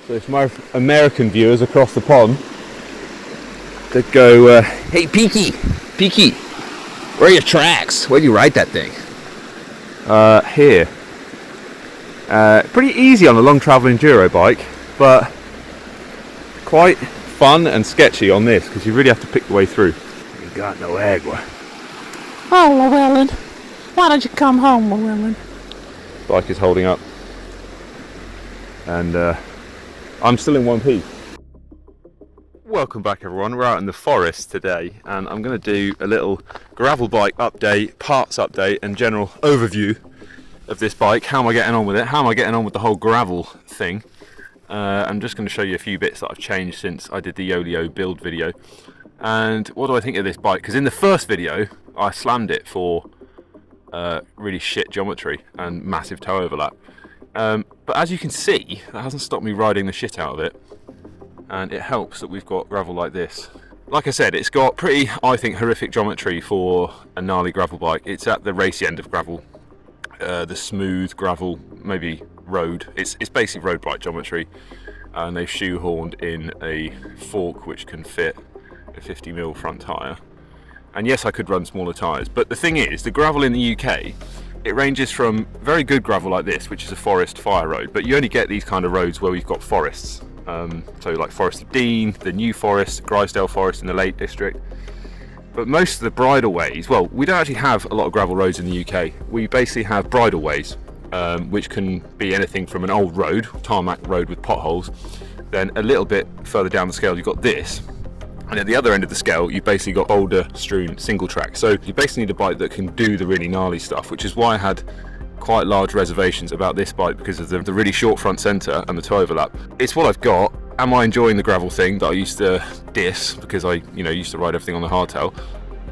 So it's my American viewers across the pond that go, hey Peaky, where are your tracks? Where'd you ride that thing? Here. Pretty easy on a long travel enduro bike, but quite fun and sketchy on this because you really have to pick the way through. You got no agua. Oh, Llewellyn, why don't you come home, Llewellyn? Bike is holding up, and I'm still in one piece. Welcome back everyone, we're out in the forest today and I'm going to do a little gravel bike update, parts update and general overview of this bike. How am I getting on with it? How am I getting on with the whole gravel thing? I'm just going to show you a few bits that I've changed since I did the Yolio build video. And what do I think of this bike? Because in the first video I slammed it for really shit geometry and massive toe overlap. But as you can see, that hasn't stopped me riding the shit out of it. And it helps that we've got gravel like this. Like I said, it's got pretty, I think, horrific geometry for a gnarly gravel bike. It's at the racy end of gravel, the smooth gravel, maybe road. It's basically road bike geometry, and they've shoehorned in a fork which can fit a 50mm front tyre. And yes, I could run smaller tyres, but the thing is, the gravel in the UK, it ranges from very good gravel like this, which is a forest fire road, but you only get these kind of roads where we've got forests. So like Forest of Dean, the New Forest, Grisdale Forest in the Lake District. But most of the bridleways, well, we don't actually have a lot of gravel roads in the UK. We basically have bridleways, which can be anything from an old road, tarmac road with potholes. Then a little bit further down the scale, you've got this. And at the other end of the scale, you've basically got boulder strewn single track. So you basically need a bike that can do the really gnarly stuff, which is why I had quite large reservations about this bike because of the really short front centre and the toe overlap. It's what I've got. Am I enjoying the gravel thing that I used to diss because I used to ride everything on the hardtail?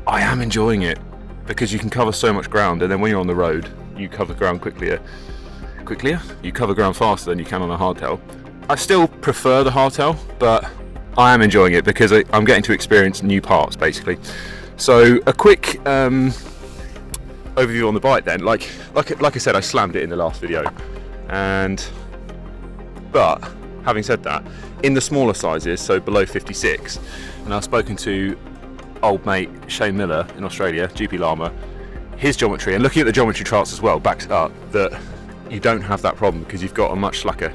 I am enjoying it because you can cover so much ground, and then when you're on the road you cover ground quicklier. You cover ground faster than you can on a hardtail. I still prefer the hardtail, but I am enjoying it because I'm getting to experience new parts basically. So a quick overview on the bike then. Like I said, I slammed it in the last video, but having said that, in the smaller sizes, so below 56, and I've spoken to old mate Shane Miller in Australia, GP Llama, his geometry, and looking at the geometry charts as well, backs up that you don't have that problem because you've got a much slacker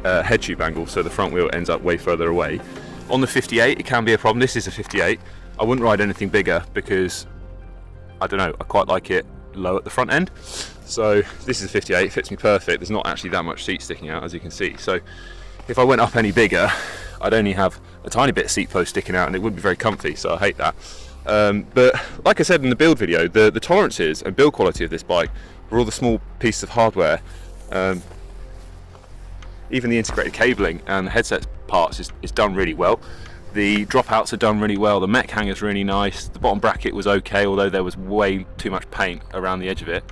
head tube angle, so the front wheel ends up way further away. On the 58 it can be a problem. This is a 58. I wouldn't ride anything bigger because I don't know, I quite like it low at the front end. So this is a 58, it fits me perfect. There's not actually that much seat sticking out, as you can see. So if I went up any bigger, I'd only have a tiny bit of seat post sticking out and it wouldn't be very comfy, so I hate that. But like I said in the build video, the tolerances and build quality of this bike were all the small pieces of hardware. Even the integrated cabling and the headset parts is done really well. The dropouts are done really well, the mech hanger's really nice, the bottom bracket was okay, although there was way too much paint around the edge of it.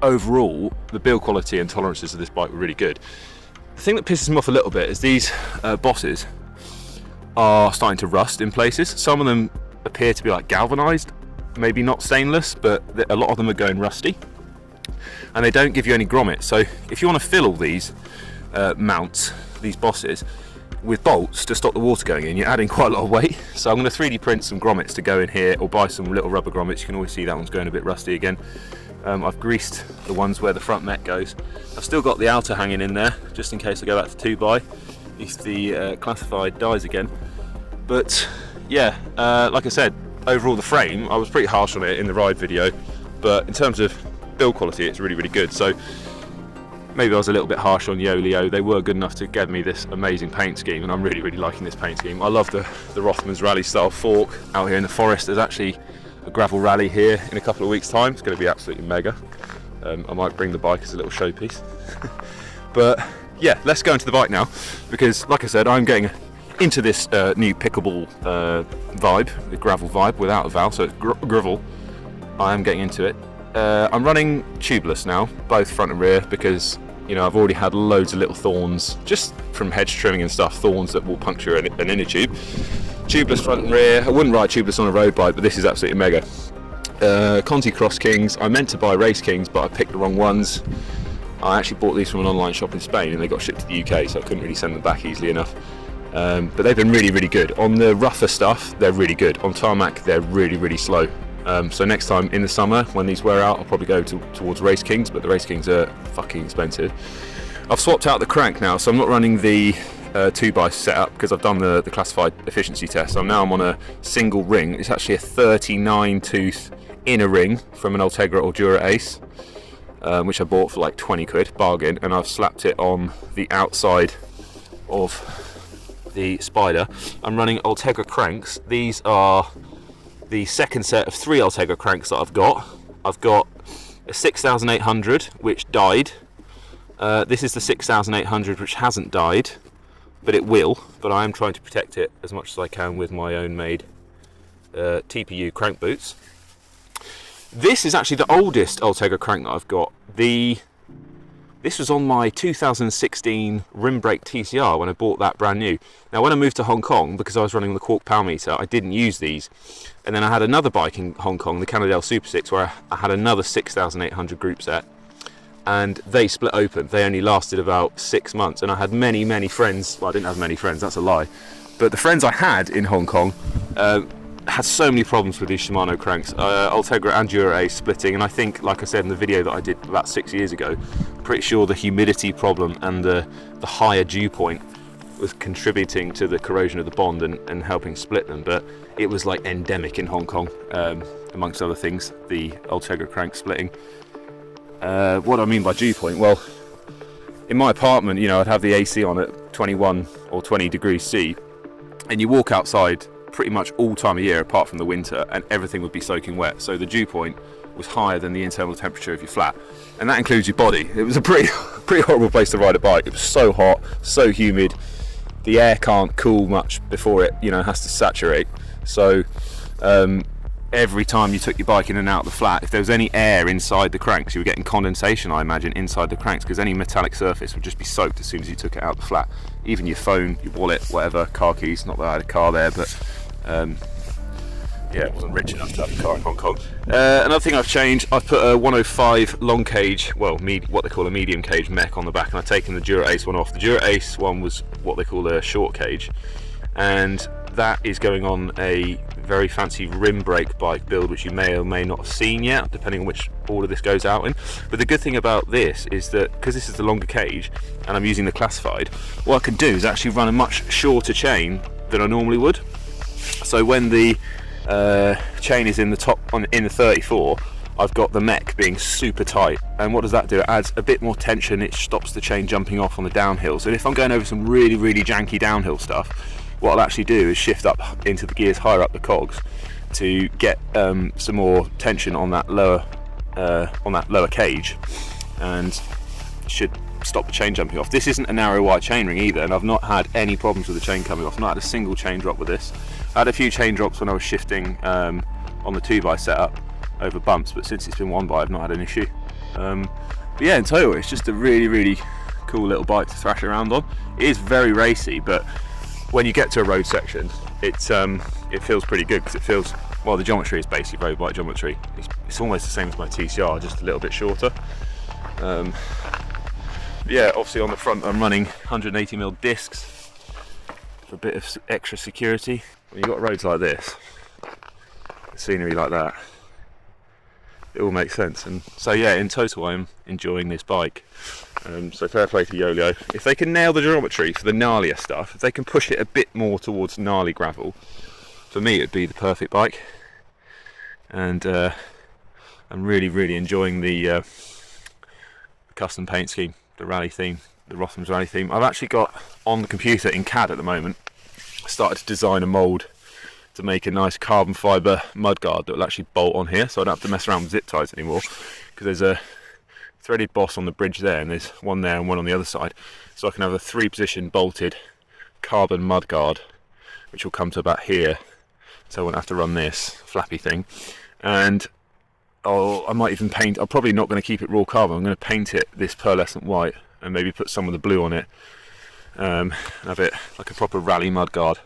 Overall, the build quality and tolerances of this bike were really good. The thing that pisses me off a little bit is these bosses are starting to rust in places. Some of them appear to be like galvanized, maybe not stainless, but a lot of them are going rusty. And they don't give you any grommets. So if you want to fill all these mounts, these bosses, with bolts to stop the water going in, you're adding quite a lot of weight. So I'm going to 3D print some grommets to go in here, or buy some little rubber grommets. You can always see that one's going a bit rusty again. I've greased the ones where the front mech goes. I've still got the outer hanging in there, just in case I go back to 2x, if the classified dies again. But yeah, like I said, overall the frame, I was pretty harsh on it in the ride video, but in terms of build quality, it's really, really good. So maybe I was a little bit harsh on Yolio. They were good enough to give me this amazing paint scheme, and I'm really, really liking this paint scheme. I love the Rothmans rally style fork out here in the forest. There's actually a gravel rally here in a couple of weeks' time. It's going to be absolutely mega. I might bring the bike as a little showpiece. But yeah, let's go into the bike now, because like I said, I'm getting into this new pickable vibe, the gravel vibe without a valve, so it's gravel. I am getting into it. I'm running tubeless now, both front and rear, because I've already had loads of little thorns just from hedge trimming and stuff, thorns that will puncture an inner tube. Tubeless front and rear. I wouldn't ride tubeless on a road bike, but this is absolutely mega. Conti Cross Kings. I meant to buy Race Kings, but I picked the wrong ones. I actually bought these from an online shop in Spain, and they got shipped to the UK, so I couldn't really send them back easily enough. But they've been really, really good. On the rougher stuff, they're really good. On tarmac, they're really, really slow. So next time in the summer, when these wear out, I'll probably go towards Race Kings, but the Race Kings are fucking expensive. I've swapped out the crank now, so I'm not running the 2x setup because I've done the classified efficiency test. So now I'm on a single ring. It's actually a 39 tooth inner ring from an Ultegra or Dura Ace, which I bought for like 20 quid, bargain, and I've slapped it on the outside of the Spider. I'm running Ultegra cranks. These are the second set of 3 Ultegra cranks that I've got. I've got a 6800 which died. This is the 6800 which hasn't died, but it will. But I am trying to protect it as much as I can with my own made TPU crank boots. This is actually the oldest Ultegra crank that I've got. This was on my 2016 rim brake TCR when I bought that brand new. Now when I moved to Hong Kong, because I was running the Quark power meter, I didn't use these. And then I had another bike in Hong Kong, the Cannondale Super 6, where I had another 6800 group set. And they split open. They only lasted about 6 months, and I had many, many friends. Well, I didn't have many friends, that's a lie. But the friends I had in Hong Kong had so many problems with these Shimano cranks. Ultegra and Dura Ace splitting, and I think, like I said in the video that I did about 6 years ago, pretty sure the humidity problem and the higher dew point was contributing to the corrosion of the bond and helping split them. But it was like endemic in Hong Kong, amongst other things, the Ultegra crank splitting. What do I mean by dew point? Well, in my apartment, you know, I'd have the AC on at 21 or 20 degrees C, and you walk outside pretty much all time of year apart from the winter, and everything would be soaking wet. So the dew point was higher than the internal temperature of your flat, and that includes your body. It was a pretty horrible place to ride a bike. It was so hot, so humid. The air can't cool much before it, you know, has to saturate. So every time you took your bike in and out of the flat, if there was any air inside the cranks, you were getting condensation, I imagine, inside the cranks, because any metallic surface would just be soaked as soon as you took it out of the flat. Even your phone, your wallet, whatever, car keys, not that I had a car there, but yeah, it wasn't rich enough to have a car in Hong Kong. Another thing I've changed, I've put a 105 long cage, well, what they call a medium cage mech on the back, and I've taken the Dura Ace one off. The Dura Ace one was what they call a short cage, and that is going on a very fancy rim brake bike build, which you may or may not have seen yet, depending on which order this goes out in. But the good thing about this is that because this is the longer cage and I'm using the classified, what I can do is actually run a much shorter chain than I normally would. So when the chain is in the top in the 34, I've got the mech being super tight, and what does that do? It adds a bit more tension. It stops the chain jumping off on the downhills. And if I'm going over some really, really janky downhill stuff, what I'll actually do is shift up into the gears higher up the cogs to get some more tension on that lower cage, and should stop the chain jumping off. This isn't a narrow wide chainring either, and I've not had any problems with the chain coming off. I've not had a single chain drop with this. I had a few chain drops when I was shifting on the 2x setup over bumps, but since it's been 1x, I've not had an issue. But yeah, in total, it's just a really, really cool little bike to thrash around on. It is very racy, but when you get to a road section, it feels pretty good, because it feels, well, the geometry is basically road bike geometry. It's almost the same as my TCR, just a little bit shorter. Yeah, obviously on the front I'm running 180mm discs for a bit of extra security. When you've got roads like this, scenery like that, it all makes sense. And so yeah, in total I'm enjoying this bike. So fair play to Yolio. If they can nail the geometry for the gnarlier stuff, if they can push it a bit more towards gnarly gravel, for me it'd be the perfect bike. And I'm really, really enjoying the custom paint scheme, the rally theme, the Rothmans rally theme. I've actually got on the computer in CAD at the moment, started to design a mould to make a nice carbon fibre mudguard that will actually bolt on here, so I don't have to mess around with zip ties anymore, because there's a threaded boss on the bridge there, and there's one there and one on the other side, so I can have a 3-position bolted carbon mudguard which will come to about here, so I won't have to run this flappy thing. And I might even paint, I'm probably not going to keep it raw carbon, I'm going to paint it this pearlescent white and maybe put some of the blue on it, have it like a proper rally mudguard,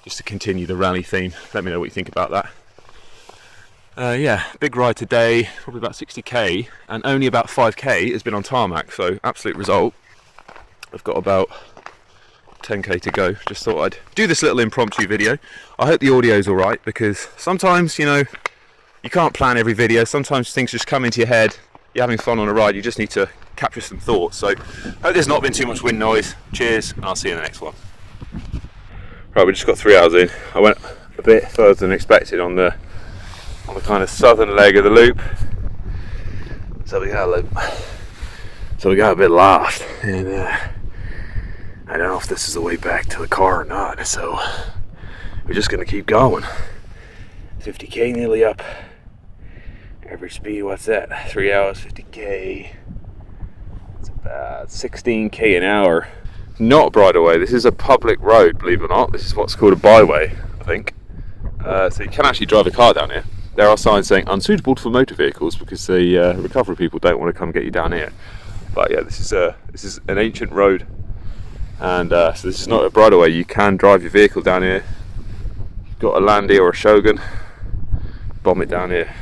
just to continue the rally theme. Let me know what you think about that. Yeah, big ride today, probably about 60k, and only about 5k has been on tarmac, so absolute result. I've got about 10k to go. Just thought I'd do this little impromptu video. I hope the audio's alright, because sometimes, you know, you can't plan every video. Sometimes things just come into your head. You're having fun on a ride, you just need to capture some thoughts. So hope there's not been too much wind noise. Cheers, and I'll see you in the next one. Right, we just got 3 hours in. I went a bit further than expected on the kind of southern leg of the loop. So we got a bit lost, and I don't know if this is the way back to the car or not. So we're just gonna keep going. 50k nearly up. Average speed, what's that? 3 hours, 50k. It's about 16k an hour. Not a bridleway. This is a public road, believe it or not. This is what's called a byway, I think. So you can actually drive a car down here. There are signs saying unsuitable for motor vehicles because the recovery people don't want to come get you down here. But yeah, this is an ancient road, and so this is not a bridleway. You can drive your vehicle down here. You've got a Landy or a Shogun, bomb it down here.